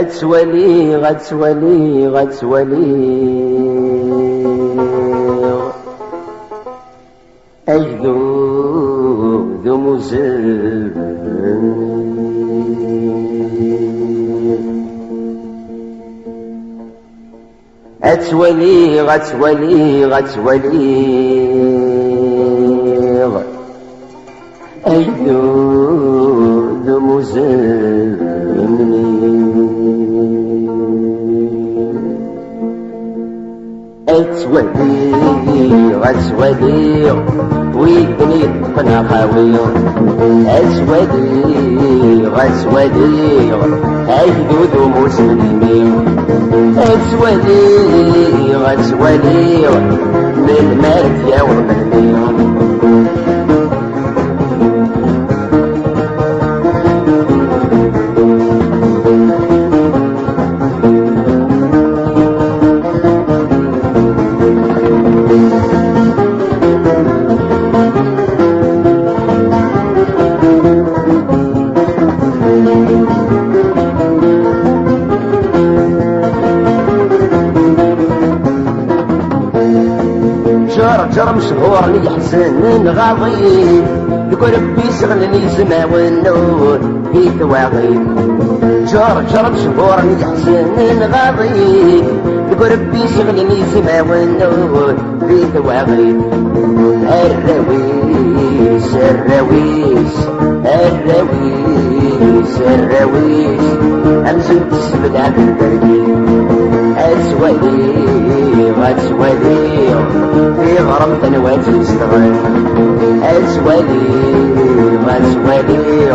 غتولي غتولي غتولي أجدود مزن أتولي غتولي غتولي أجدود مزن أتولي غتولي ويدني تقنا خاوي أتولي غتولي أجدود مسلمين أتولي غتولي بالمرد يا ومرمين جرم شهور لي حسن غاضي لكل ربي شغلني سما والنور في ثواغي جرم شهور لي حسن غاضي لكل ربي شغلني سما والنور في ثواغي الرويس الرويس الرويس الرويس أمشي تسبدع بالدربي أتولي غتولي في غرم تنواتي اشتغل أتولي غتولي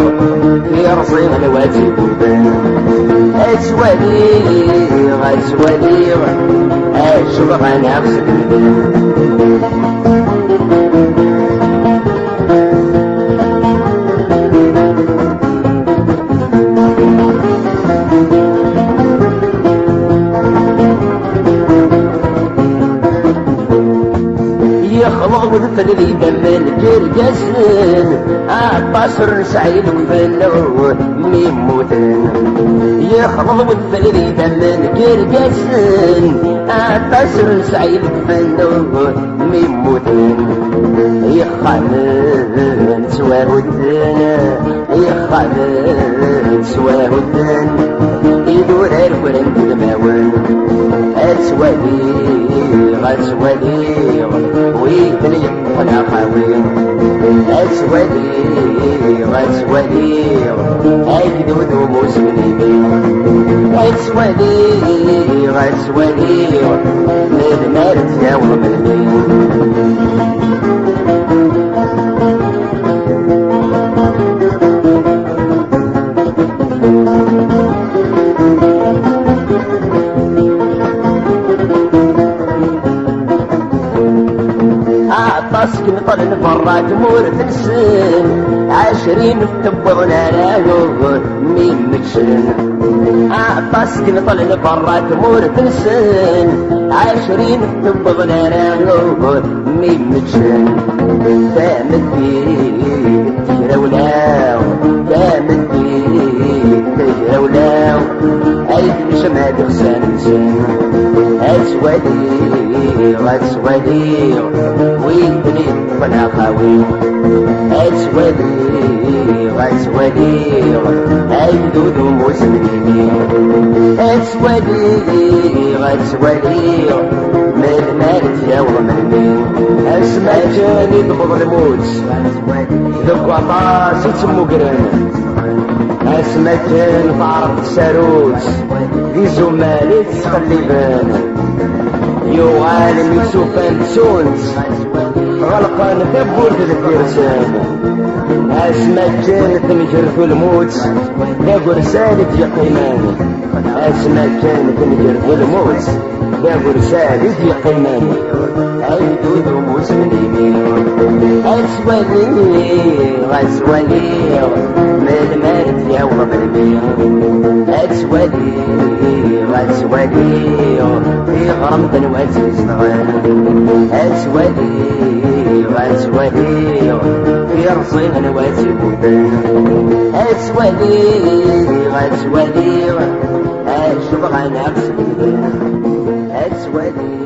في رصيغ نواتي بوبان أتولي غتولي أشبغ أنا أغسل يخلق وذفل لي دم الجرجسن عطاشر سعيد وفنو ميموتن يخلق وذفل لي دم الجرجسن عطاشر سعيد وفنو ميموتن يخالد سواه الدن يخالد سواه الدن يدور الفرن الماون أتولي غتولي ويدني يقنا خاوي أتولي غتولي أجدود مسلمين أتولي غتولي من مرت يا ومرمين عطاسك نطل نفرات مور تنسن 20 في تبغنا راهو مين متشن عطاسك نطل نفرات مور تنسن 20 في تبغنا راهو مين متشن تامد بيك تجرى ولاو تامد بيك تجرى ولاو أيد شمال غسان نسن أتولي غتولي ويدني وانا خاوي أتولي غتولي أجدود مسلمين أتولي غتولي من مالت يا ومرمين أسمع جاني تبغى الموت ذوك عطاس يتسمو قران أسمع جاني تعرف الساروت ذي زمالي تسقلبان يو عالم يسوفان سونت غلقان تبورد الفرسان اسمى كانت نجرف الموت لا قرسالة يقيمان اسمى كانت نجرف الموت لا قرسالة يقيمان عيدود مسلمين أسولي غسولي من مرت يا ومرمين أسولي غسولي في غرم تنواتي اشتغل أسولي غسولي في رصيغ نواتي بوبان أسولي غسولي شوف غنعكس الدنيا. هاتسوالي